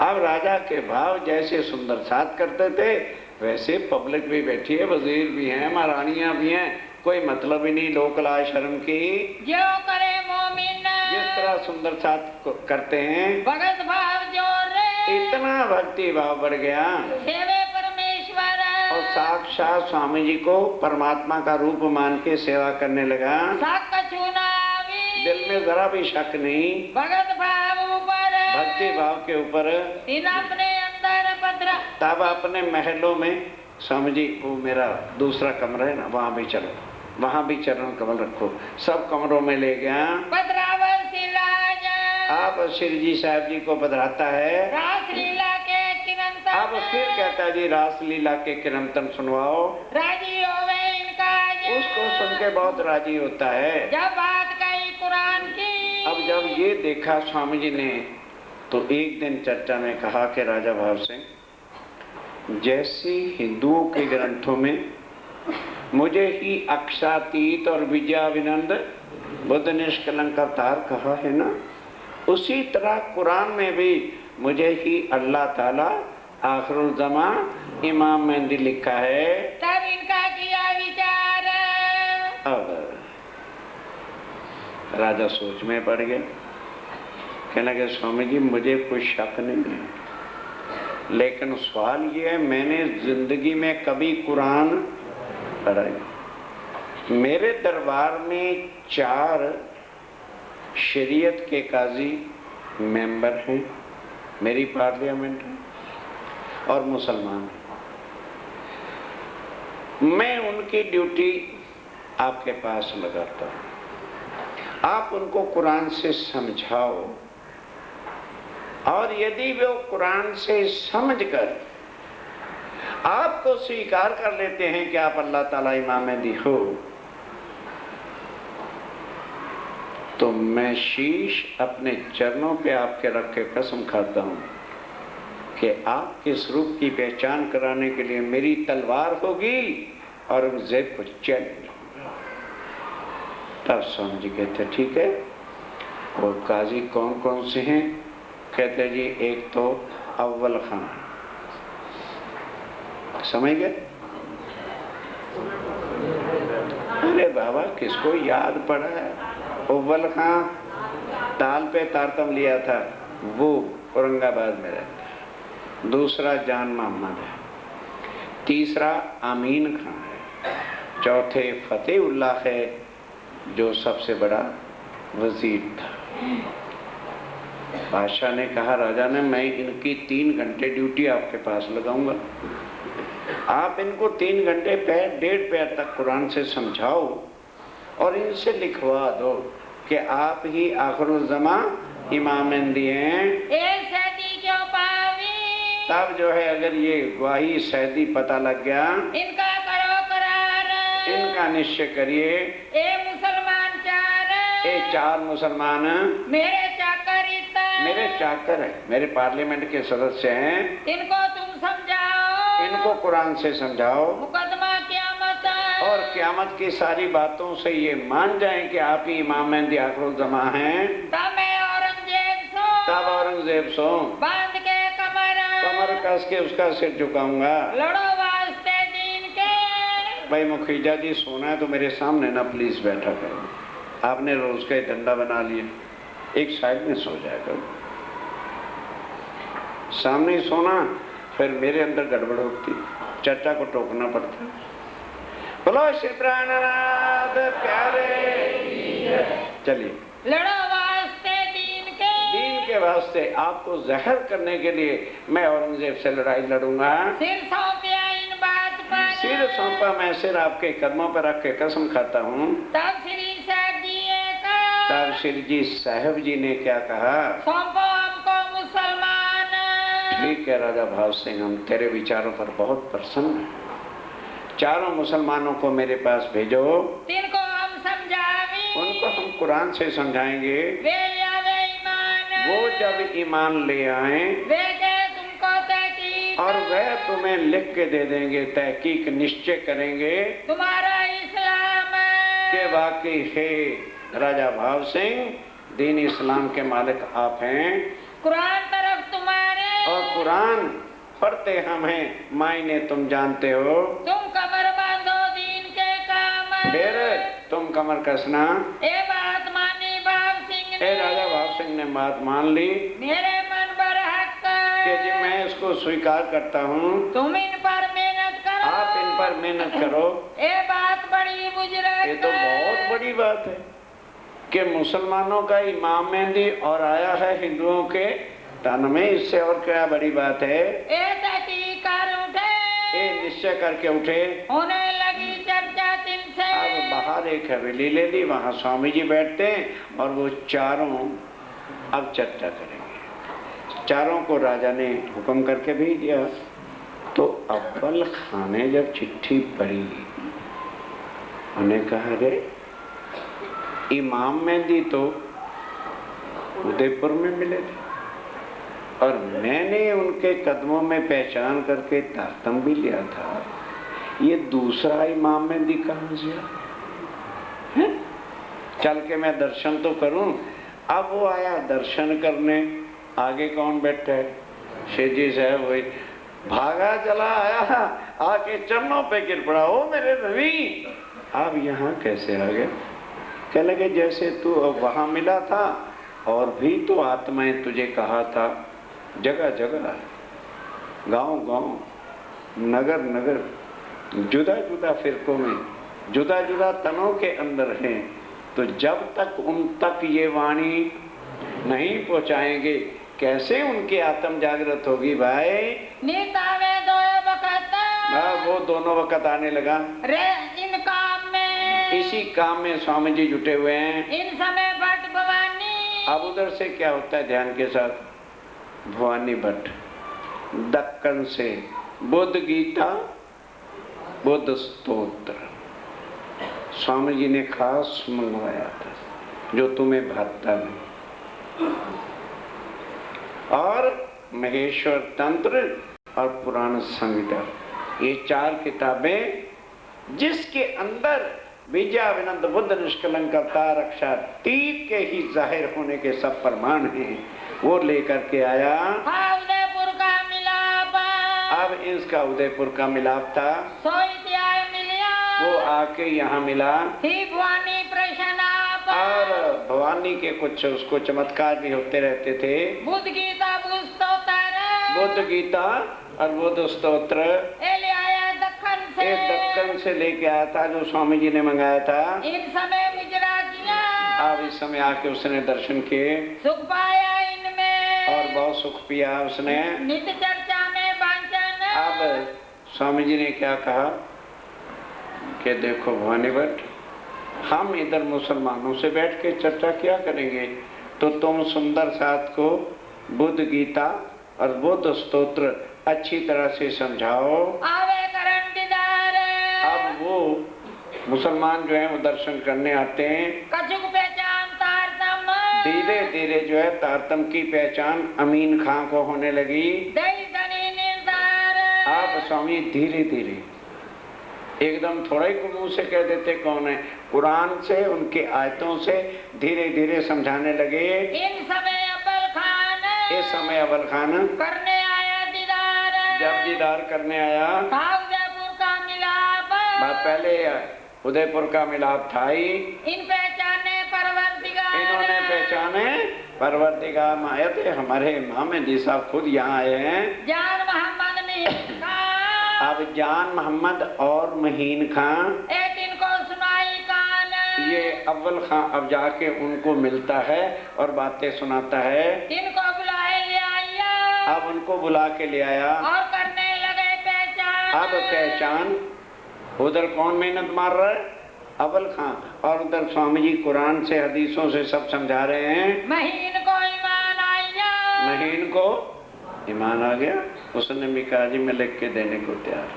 अब राजा के भाव जैसे सुंदर साथ करते थे वैसे पब्लिक भी बैठी है, वजीर भी हैं, महारानियां भी हैं, कोई मतलब ही नहीं लोक लाज शर्म की। जो करे मोमिन जिस तरह सुंदर साथ करते हैं, भगत भाव जोर रे, इतना भक्ति भाव बढ़ गया सेवे परमेश्वर और साक्षात स्वामी जी को परमात्मा का रूप मान के सेवा करने लगा। दिल में जरा भी शक नहीं, भगत भाव ऊपर, भक्ति भाव के ऊपर। अपने अंदर पधरा। तब अपने महलों में स्वामी जी, वो मेरा दूसरा कमरा है ना, वहाँ भी चलो, वहाँ भी चरण कमल रखो। सब कमरों में ले गया। आप श्री जी साहब जी को पधराता है। रासलीला के किरंतन। अब फिर कहता जी रासलीला के किरंतन सुनवाओ। राजी होवे इनका। उसको सुन के बहुत राजी होता है। जब बात कही कुरान की। अब जब ये देखा स्वामी जी ने तो एक दिन चर्चा में कहा कि राजा भाव सिंह, जैसे हिंदुओं के ग्रंथों में मुझे ही अक्षातीत और विजयाविनंद बुद्ध निष्कलंक अवतार कहा है ना, उसी तरह कुरान में भी मुझे ही अल्लाह ताला आखिरुल ज़मा इमाम मेहंदी लिखा है। तब इनका किया विचार। अब राजा सोच में पड़ गया, कहने लगे स्वामी जी मुझे कोई शक नहीं है, लेकिन सवाल ये है मैंने जिंदगी में कभी कुरान पढ़ा नहीं। मेरे दरबार में 4 शरीयत के काजी मेंबर हैं, मेरी पार्लियामेंट है और मुसलमान। मैं उनकी ड्यूटी आपके पास लगाता हूँ, आप उनको कुरान से समझाओ और यदि वो कुरान से समझकर आपको स्वीकार कर लेते हैं कि आप अल्लाह ताला इमाम मेहदी हो, तो मैं शीश अपने चरणों पे आपके रख के कसम खाता हूं कि आपके स्वरूप की पहचान कराने के लिए मेरी तलवार होगी और उस जेब को चैलेंज होगा। तब स्वामी जी कहते ठीक है। और काजी कौन कौन से हैं? कहते जी एक तो अव्वल खान, समझ गए? अरे बाबा किसको याद पड़ा है? अव्वल खान ताल पे तारतम लिया था, वो औरंगाबाद में रहता है। दूसरा जान मोहम्मद है, तीसरा अमीन खां है, चौथे फतेहुल्लाह है जो सबसे बड़ा वजीर था। बादशाह ने कहा, राजा ने, मैं इनकी 3 घंटे ड्यूटी आपके पास लगाऊंगा, आप इनको 3 घंटे डेढ़ पैर तक कुरान से समझाओ और इनसे लिखवा दो कि आप ही आखिरुज़्ज़मा इमाम दिए हैं। तब जो है अगर ये गवाही सैदी पता लग गया, इनका करो करार, इनका निश्चय करिए। मुसलमान 4, 4 मुसलमान मेरे चाकर मेरे चाकर है, मेरे पार्लियामेंट के सदस्य हैं, इनको तुम समझाओ, इनको कुरान से समझाओ, मुकदमा क़यामत और क़यामत की सारी बातों से ये मान जाएं कि आप ही इमाम मेहदी आखिरुज़्ज़मा हैं। तब औरंगजेब सो बांध के कमर कस के उसका सिर झुकाऊंगा। लड़ो वास्ते दीन के। भाई मुखीजा जी, सोना है तो मेरे सामने ना प्लीज बैठा करो। आपने रोज का डंडा बना लिया, एक साइड में सो जाया करो, सामने ही सोना, फिर मेरे अंदर गड़बड़ होती, चर्चा को टोकना पड़ता। बोलो शिवरानाथ प्यारे। चलिए, लड़ो वास्ते दीन के वास्ते आपको जहर करने के लिए मैं औरंगजेब से लड़ाई लड़ूंगा। सिर सौंपा इन बात पर, सिर सौंपा मैं, सिर आपके कदमों पर रख के कसम खाता हूँ। तब श्री जी साहब जी ने क्या कहा, सौंपो हमको मुसलमान। ठीक है राजा भाव सिंह, हम तेरे विचारों पर बहुत प्रसन्न हैं। 4 मुसलमानों को मेरे पास भेजो, तिनको हम समझावी, उनको हम कुरान से समझाएंगे। वे वो जब ईमान ले आए तुमको तहकीक, और वह तुम्हें लिख के दे देंगे, तहकीक निश्चय करेंगे तुम्हारा इस्लाम के वाकई है राजा भाव सिंह, दीन इस्लाम के मालिक आप हैं, कुरान तरफ तुम्हारे, और कुरान पढ़ते हम हैं, मायने तुम जानते हो। तुम कमर बांधो दीन के काम, फिर तुम कमर कसना। ए बात मानी भाव सिंह ने, राजा भाव सिंह ने बात मान ली। मेरे मन पर हक कि जी मैं इसको स्वीकार करता हूँ, तुम इन पर मेहनत करो, आप इन पर मेहनत करो। ये बात बड़ी बुजुर्ग, ये तो बहुत बड़ी बात है कि मुसलमानों का इमाम मेहदी और आया है हिंदुओं के तन में, इससे और क्या बड़ी बात है। ये निश्चय करके उठे, होने लगी चर्चा तिनसे। अब बाहर एक हवेली ले ली, वहाँ स्वामी जी बैठते हैं और वो चारों अब चर्चा करेंगे। चारों को राजा ने हुक्म करके भेज दिया। तो अव्वल खां ने जब चिट्ठी पढ़ी, उन्हें कहा, रे इमाम मेहदी तो उदयपुर में मिले थे और मैंने उनके कदमों में पहचान करके तातम भी लिया था, ये दूसरा इमाम मेहदी कहाँ से आया? चल के मैं दर्शन तो करूं। अब वो आया दर्शन करने, आगे कौन बैठा है? शेख जी साहब वही भागा चला आया, आके चरणों पे गिर पड़ा, ओ मेरे रवि आप यहाँ कैसे आ गए? कह लगे जैसे तू वहां मिला था और भी तो आत्माएं तुझे कहा था, जगह जगह, गांव गांव, नगर नगर, जुदा जुदा फिरकों में, जुदा जुदा तनों के अंदर हैं, तो जब तक उन तक ये वाणी नहीं पहुंचाएंगे कैसे उनकी आत्म जागृत होगी भाई? नीतावे दो वक्त, वो दोनों वक्त आने लगा। रे इन काम में, इसी काम में स्वामी जी जुटे हुए हैं। इन समय भट्ट भवानी। अब उधर से क्या होता है ध्यान के साथ? भवानी भट्ट दक्कन से बुद्ध गीता, बुद्ध स्तोत्र स्वामी जी ने खास मंगवाया था, जो तुम्हें भाता नहीं, और महेश्वर तंत्र और पुराण संहिता, ये 4 किताबें जिसके अंदर विजयाविनंद बुद्ध निष्कलंक अवतार अक्षातीत के ही जाहिर होने के सब प्रमाण हैं, वो लेकर के आया। उदयपुर का मिलाप, अब इसका उदयपुर का मिलाप था, वो आके यहाँ मिला। भवानी प्रश्न और भवानी के कुछ उसको चमत्कार भी होते रहते थे। बुद्ध गीता, बुद्ध स्तोत्र, बुद्ध गीता और बुद्ध स्तोत्र से एक दक्कन से लेके आया था जो स्वामी जी ने मंगाया था। इन समय विचरा किया, अब इस समय आके उसने दर्शन किए सुख पाया इनमें, और बहुत सुख पिया उसने। नित्य चर्चा में वांछन। अब स्वामी जी ने क्या कहा कि देखो भवानी भट्ट, हम इधर मुसलमानों से बैठ के चर्चा क्या करेंगे, तो तुम सुंदर साथ को बुद्ध गीता और बुद्ध स्तोत्र अच्छी तरह से समझाओ। आवे करण दीदार। अब वो मुसलमान जो है वो दर्शन करने आते हैं। कछुक पहचान तारतम, धीरे धीरे जो है तारतम की पहचान अमीन खां को होने लगी। दई धनी निर्धार। आप स्वामी धीरे धीरे एकदम थोड़ा ही मुंह से कह देते कौन है, कुरान से उनके आयतों से धीरे धीरे समझाने लगे। इन समय अब्बल खान, इस समय अव्वल खान करने आया दीदार। जब दीदार करने आया, था उदयपुर का मिलाप, पहले उदयपुर का मिलाप था ही। इन पहचाने परवरदिगार। इन्होंने पहचाने परवरदिगार आए थे, हमारे इमाम जी साहब खुद यहाँ आए हैं। जान मोहम्मद में खान, अब जान मोहम्मद और महीन खां, एक इनको सुनाई कान। ये अव्वल खां अब जाके उनको मिलता है और बातें सुनाता है। इनको बुलाए ले आया, अब उनको बुला के ले आया। और करने लगे पहचान। अब पहचान, उधर कौन मेहनत मार रहा है, अव्वल खां, और उधर स्वामी जी कुरान से हदीसों से सब समझा रहे हैं। महीन को ईमान आया, महीन को ईमान आ गया। उसने भी कहा जी मैं लिख के देने को तैयार।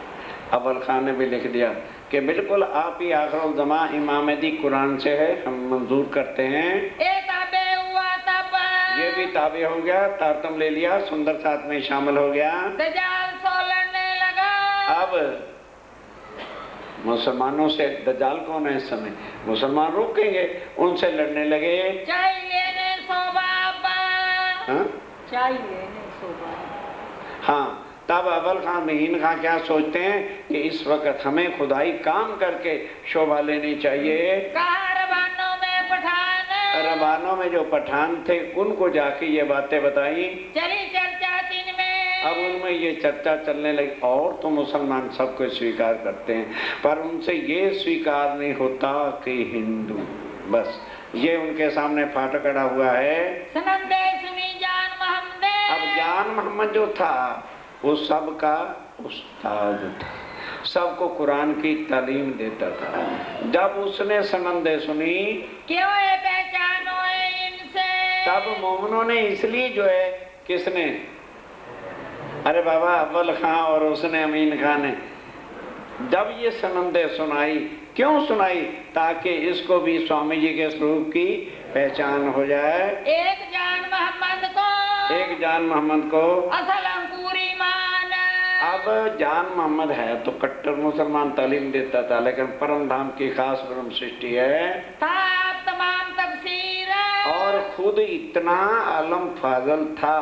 अव्वल खान ने भी लिख दिया कि बिल्कुल आप ही आखिरुल ज़मा इमाम दी कुरान से है, हम मंजूर करते हैं। एक ताबे हुआ तब, ये भी ताबे हो गया, तारतम ले लिया, सुंदर साथ में शामिल हो गया। दजाल सो लड़ने लगा। अब मुसलमानों से, दज्जाल कौन है इस समय, मुसलमान रोकेंगे, उनसे लड़ने लगे। चाय लेने सो बाबा, हाँ? चाय लेने सो बाबा। हाँ, तब अव्वल खान महीन खां क्या सोचते हैं कि इस वक्त हमें खुदाई काम करके शोभा लेनी चाहिए। कहा रबानों में पठान, रबानों में जो पठान थे उनको जाके ये बातें बताई। चली चर्चा दिन में, अब उनमें ये चर्चा चलने लगी। और तो मुसलमान सबको स्वीकार करते हैं, पर उनसे ये स्वीकार नहीं होता कि हिंदू, बस ये उनके सामने फाटक अड़ा हुआ है। सनंदे सुनी जान मोहम्मद। अब जान मोहम्मद जो था वो सबका उस्ताद था, सबको कुरान की तालीम देता था। जब उसने सनंदे सुनी, क्यों ये पहचान हुए इनसे, तब मोमिनों ने इसलिए जो है, किसने, अरे बाबा अव्वल खां और उसने अमीन खान ने जब ये सनंदे सुनाई, क्यों सुनाई, ताकि इसको भी स्वामी जी के स्वरूप की पहचान हो जाए। एक जान मोहम्मद को, एक जान मोहम्मद को असल अंकुरी मान। अब जान मोहम्मद है तो कट्टर मुसलमान तालीम देता था, लेकिन परम धाम की खास ब्रह्म सृष्टि है था तमाम तफसीर, और खुद इतना आलम फाजल था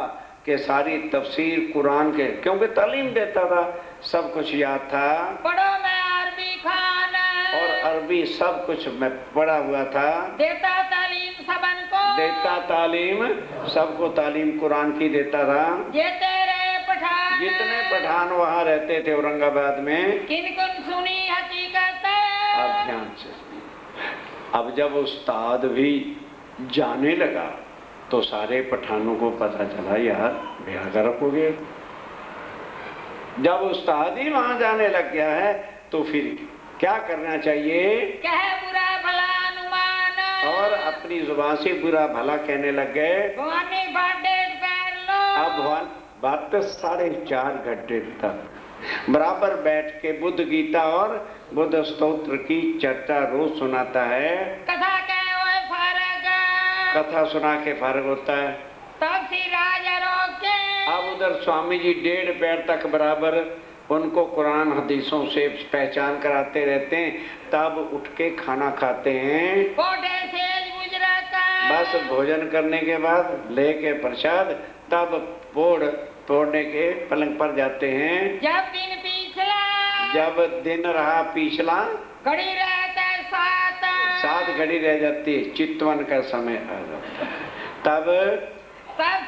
कि सारी तफसीर कुरान के, क्योंकि तालीम देता था, सब कुछ याद था। पढ़ो में अरबी खान, और अरबी सब कुछ में पढ़ा हुआ था। देता तालीम सबन को, देता तालीम सबको, तालीम कुरान की देता था। ये तेरे पठान, जितने पठान वहाँ रहते थे औरंगाबाद में, किन कुन सुनी हकीकत। अब ध्यान से, अब जब उस्ताद भी जाने लगा तो सारे पठानों को पता चला यार ब्याह कर रखोगे। जब उस्ताद ही वहां जाने लग गया है तो फिर क्या करना चाहिए, कहे बुरा भला अनुमान, और अपनी जुबान से बुरा भला कहने लग गए। भवानी बाटे पैर लो। अब भगवान बात तो 4.5 घंटे तक बराबर बैठ के बुद्ध गीता और बुद्ध स्तोत्र की चर्चा रोज सुनाता है। कथा कहे हुए फारग, कथा सुना के फारग होता है। तब सी राजा रोके, अब उधर स्वामी जी 1.5 पैर तक बराबर उनको कुरान हदीसों से पहचान कराते रहते हैं। तब उठ के खाना खाते हैं। कोठे से गुजरा का, बस भोजन करने के बाद लेके प्रसाद, तब तोड़ने के पलंग पर जाते हैं। जब दिन पिछला, जब दिन रहा पिछला, घड़ी रहता है 7 घड़ी रह जाती है, चितवन का समय आ जाता है। तब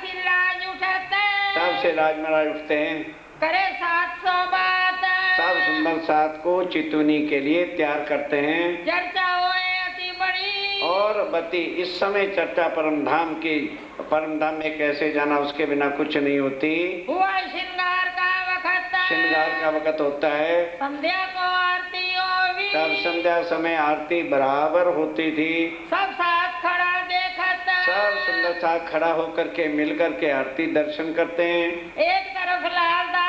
से लाज उठते, तब से राज महाराज उठते हैं। करे 700 बात, सब सुंदर प्रसाद को चितुनी के लिए तैयार करते हैं। चर्चा होए अति बड़ी और बती इस समय चर्चा परम धाम में कैसे जाना, उसके बिना कुछ नहीं होती। हुआ श्रृंगार का वक्त, श्रृंगार का वक्त होता है। संध्या को आरती होगी, तब संध्या समय आरती बराबर होती थी। सब साथ खड़ा देखत, सब सुंदर साथ खड़ा होकर के मिल करके आरती दर्शन करते हैं। एक तरफ लालदास,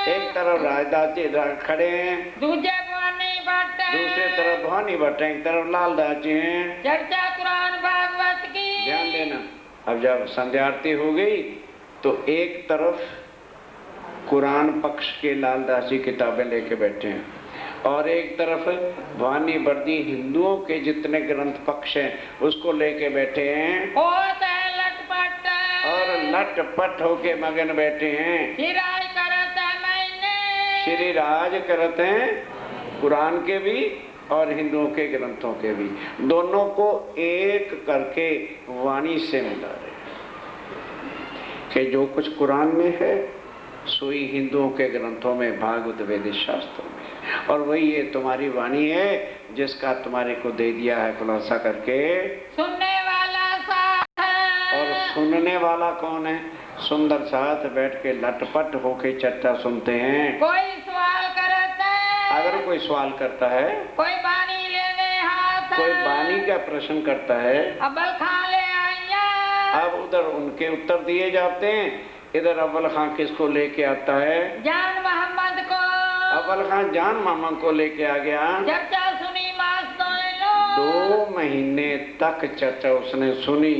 एक तरफ राजदास जी खड़े हैं, दूजे भवानी भट्ट, दूसरे तरफ भवानी भट्ट, एक तरफ लालदास जी हैं। चर्चा कुरान भागवत की। ध्यान देना, अब जब संध्या आरती हो गई तो एक तरफ कुरान पक्ष के लालदास जी किताबें लेके बैठे हैं और एक तरफ भवानी वर्दी हिंदुओं के जितने ग्रंथ पक्ष हैं उसको लेके बैठे हैं होता है लटपट और लटपट होके मगन बैठे हैं। चिराई करत है मैंने, श्री राज करते हैं कुरान के भी और हिंदुओं के ग्रंथों के भी, दोनों को एक करके वाणी से मिला रहे कि जो कुछ कुरान में है सोई हिंदुओं के ग्रंथों में, भागवत वेद शास्त्रों में, और वही ये तुम्हारी वाणी है जिसका तुम्हारे को दे दिया है खुलासा करके। सुनने वाला साथ है, और सुनने वाला कौन है? सुंदर साथ बैठ के लटपट होके चर्चा सुनते हैं। कोई सवाल करता है, अगर कोई सवाल करता है, कोई बानी लेने हाथ, कोई बानी का प्रश्न करता है, अब्बल खां ले आइया, अब उधर उनके उत्तर दिए जाते हैं, इधर अव्वल खां किसको लेके आता है? जान मोहम्मद को। अव्वल खां जान मोहम्मद को लेके आ गया। चर्चा सुनी मास्तों लो, 2 महीने तक चर्चा उसने सुनी,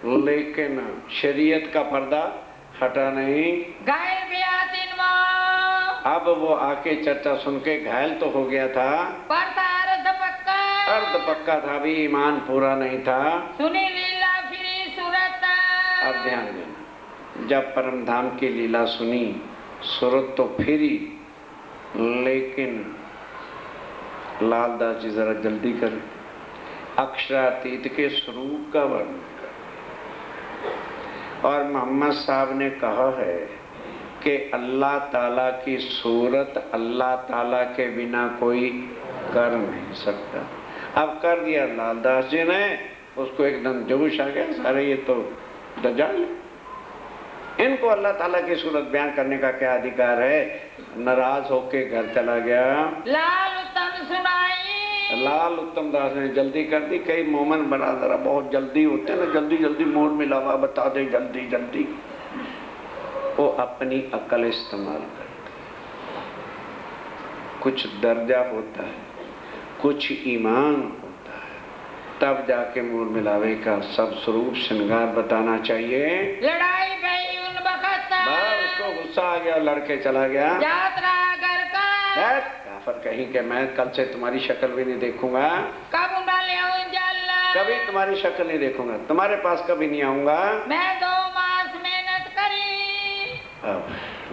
लेकिन शरीयत का पर्दा हटा नहीं। घायल भी आतिन माँ, अब वो आके चर्चा सुन के घायल तो हो गया था, पर था अर्ध पक्का, अर्ध पक्का था, भी ईमान पूरा नहीं था। सुनी लीला फिरी सूरत। अब ध्यान देना, जब परम धाम की लीला सुनी, सूरत तो फिरी, लेकिन लालदास जी जरा जल्दी करें, अक्षरातीत के स्वरूप का वर्णन कर। और मोहम्मद साहब ने कहा है कि अल्लाह ताला की सूरत अल्लाह ताला के बिना कोई कर नहीं सकता। अब कर दिया लालदास जी ने, उसको एकदम जोश आ गया, सारे ये तो दज्जाल, इनको अल्लाह ताला की सूरत बयान करने का क्या अधिकार है? नाराज होके घर चला गया। लाल उत्तम सुनाई, लाल उत्तम दास ने जल्दी कर दी। कई मोमन बना जरा बहुत जल्दी होते ना, जल्दी जल्दी मोड़ मिलावा बता दे जल्दी जल्दी, वो अपनी अकल इस्तेमाल करते। कुछ दर्जा होता है, कुछ ईमान होता है, तब जाके मोड़ मिलावे का सब स्वरूप श्रृंगार बताना चाहिए। लड़ाई गई उन बखत, उसको गुस्सा आ गया, लड़के चला गया। यात्रा घर का, काफर कहीं के मैं कल से तुम्हारी शक्ल भी नहीं देखूंगा, कब उड़ा ले कभी तुम्हारी शक्ल नहीं देखूंगा, तुम्हारे पास कभी नहीं आऊंगा। मैं 2 मास मेहनत करी। अब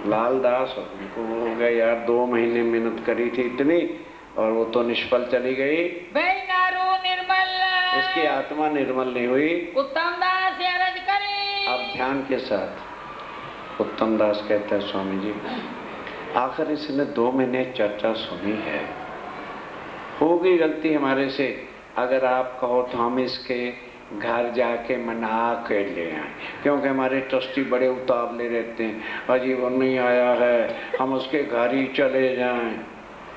लालदास को हो गया यार, 2 महीने मेहनत करी थी इतनी, और वो तो निष्फल चली गई। नारू निर्मल, इसकी आत्मा निर्मल नहीं हुई। उत्तम दास से अर्ज करी। अब ध्यान के साथ उत्तम दास कहता है, स्वामी जी आखिर इसने 2 महीने चर्चा सुनी है, हो गई गलती हमारे से, अगर आप कहो तो हम इसके घर जाके मना कर ले आए, क्योंकि हमारे ट्रस्टी बड़े उतावले रहते हैं, अजी वो नहीं आया है, हम उसके घर ही चले जाएं।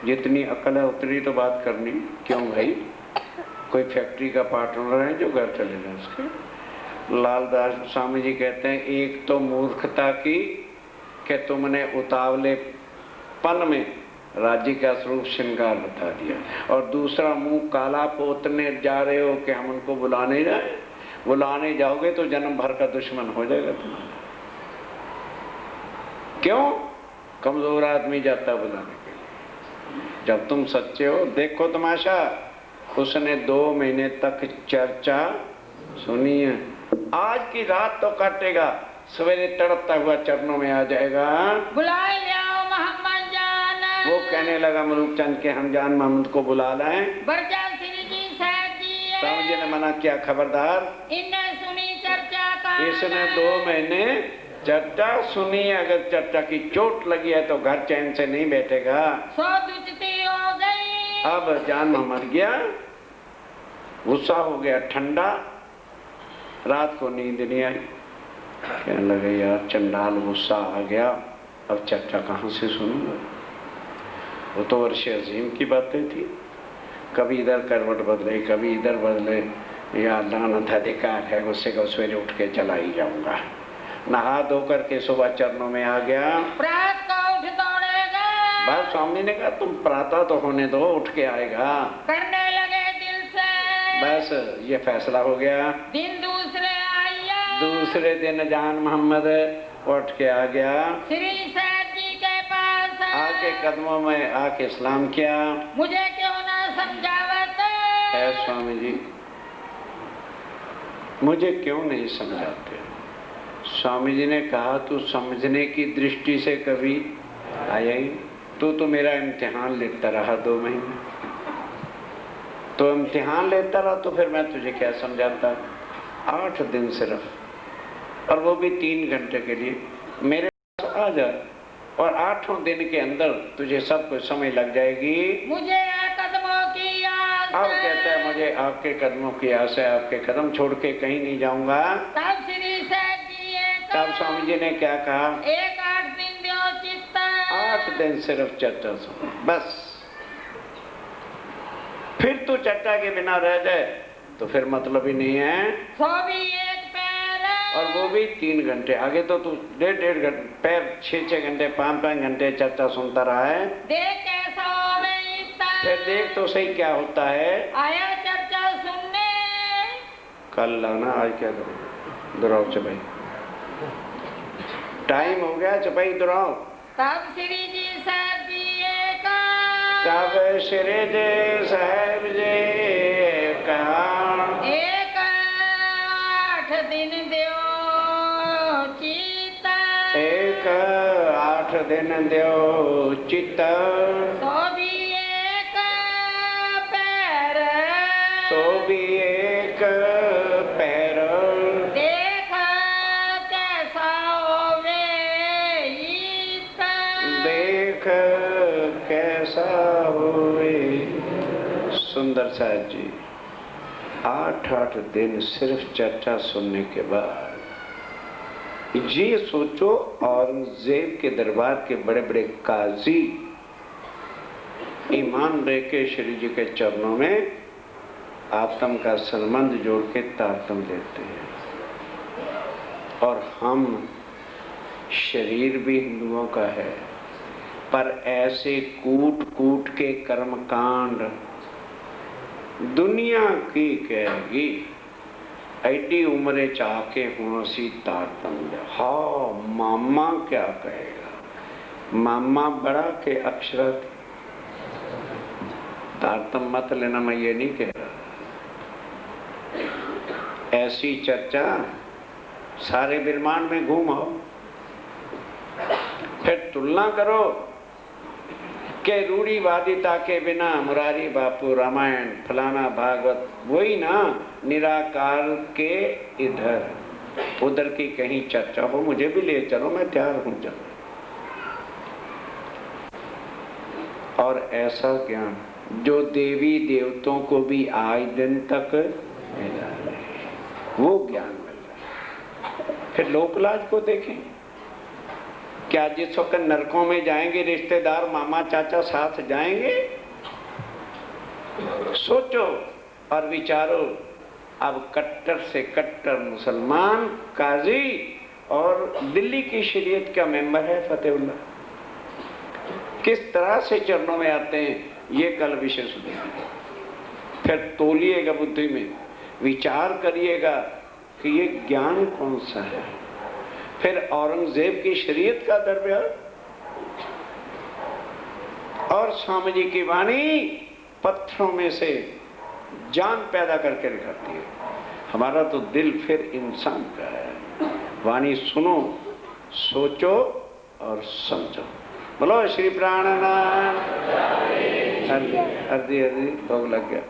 जितनी अकल है उतनी तो बात करनी, क्यों भाई? कोई फैक्ट्री का पार्टनर है जो घर चले जाए उसके? लालदास स्वामी जी कहते हैं, एक तो मूर्खता की कि तुमने उतावले पन में राज्य का स्वरूप श्रृंगार बता दिया, और दूसरा मुंह काला पोतने जा रहे हो कि हम उनको बुलाने जाए। बुलाने जाओगे तो जन्म भर का दुश्मन हो जाएगा तुम्हारा। क्यों? कमजोर आदमी जाता बुलाने के लिए, जब तुम सच्चे हो। देखो तमाशा, उसने 2 महीने तक चर्चा सुनी है, आज की रात तो काटेगा, सवेरे तड़पता हुआ चरणों में आ जाएगा। बुलाए लियाओ मोहम्मद जान। वो कहने लगा मलूक चंद के हम जान मोहम्मद को बुला लाएं। बरजा श्री जी साहब जी, स्वामी जी ने मना किया, खबरदार, इन्हें सुनी चर्चा का। इसने 2 महीने चट्टा सुनी, अगर चट्टा की चोट लगी है तो घर चैन से नहीं बैठेगा। सो दुचती हो गई। अब जान मर गया, गुस्सा हो गया, ठंडा, रात को नींद नहीं आई। कहने लगे यार चंडाल गुस्सा आ गया, अब चट्टा कहाँ से सुनूंगा। वो तो वर्ष अजीम की बातें थी, कभी इधर करवट बदले कभी इधर बदले। या लानत अधिकार है, गुस्से को सवेरे उठ के चला ही जाऊंगा। नहा धो करके सुबह चरणों में आ गया। प्रात को उठ दौड़ेगा। बात स्वामी ने कहा तुम प्रातः तो होने दो, उठ के आएगा। करने लगे दिल से। बस ये फैसला हो गया। दिन दूसरे आया। दूसरे दिन जान मोहम्मद उठ के आ गया। श्री साहब जी के पास आके कदमों में आके सलाम किया। मुझे क्यों ना समझावत। है स्वामी जी, मुझे क्यों नहीं समझाते। स्वामी जी ने कहा तू समझने की दृष्टि से कभी आया ही। तू तो मेरा इम्तिहान लेता रहा 2 महीने, तो इम्तिहान लेता रहा तो फिर मैं तुझे क्या समझाता। 8 दिन सिर्फ, और वो भी 3 घंटे के लिए मेरे पास आ जा, और 8 दिन के अंदर तुझे सब कुछ समझ लग जाएगी। मुझे कदमों की आस। अब कहता है मुझे आपके कदमों की आस है, आपके कदम छोड़ के कहीं नहीं जाऊंगा। तब श्री साहब जी तब स्वामी जी ने क्या कहा, एक 8 दिन दो चित्ता। 8 दिन सिर्फ चट्टा सुन, बस। फिर तू चट्टा के बिना रह जाए तो फिर मतलब ही नहीं है। सो भी एक पैर। और वो भी 3 घंटे। आगे तो तू 1.5 घंटे पैर 6 घंटे 5 घंटे चर्चा सुनता रहा है। देख कैसा हो गई। फिर देख तो सही क्या होता है। आया चर्चा सुनने। कल लाना, आज क्या करो, दोहराओ चपाई, टाइम हो गया, चपाई दोहराओ। तब श्री जी साहब जी का। तब श्री जी साहब जी का। एक 8 दिन दो चित्ता। एक 8 दिन दो चित्ता। तो भी एक पैर। तो भी एक पैर। देख कैसा होवे ईता। देख कैसा होवे। सुंदर साहब जी 8 दिन सिर्फ चर्चा सुनने के बाद ये सोचो, औरंगजेब के दरबार के बड़े बड़े काजी ईमान रह के श्री जी के चरणों में आत्म का संबंध जोड़ के तारतम लेते हैं। और हम, शरीर भी हिंदुओं का है, पर ऐसे कूट कूट के कर्म कांड दुनिया की कहेगी। ऐडी उम्रे चाके हों सी तारतम्य। हाँ मामा क्या कहेगा, मामा बड़ा के अक्षरत। तारतम मत लेना, मैं ये नहीं कह रहा। ऐसी चर्चा सारे ब्रह्मांड में घूमो, फिर तुलना करो कि रूढ़िवादिता के बिना मुरारी बापू रामायण फलाना भागवत, वही ना निराकार के इधर उधर की कहीं चर्चा हो, मुझे भी ले चलो, मैं तैयार हूं चलो। और ऐसा ज्ञान जो देवी देवताओं को भी आज दिन तक मिला है, वो ज्ञान मिल रहा है। फिर लोकलाज को देखें, क्या जिस वक्त नरकों में जाएंगे रिश्तेदार मामा चाचा साथ जाएंगे? सोचो और विचारो। अब कट्टर से कट्टर मुसलमान काजी और दिल्ली की शरीयत का मेंबर है फतेहुल्ला, किस तरह से चरणों में आते हैं, ये कल विषय सुनिए। फिर तोलिएगा बुद्धि में, विचार करिएगा कि ये ज्ञान कौन सा है। फिर औरंगजेब की शरीयत का दरबार और स्वामी जी की वाणी पत्थरों में से जान पैदा करके दिखाती है। हमारा तो दिल फिर इंसान का है। वाणी सुनो, सोचो और समझो। बोलो श्री प्राणनाथ। हरदी हरदी भोग लग गया।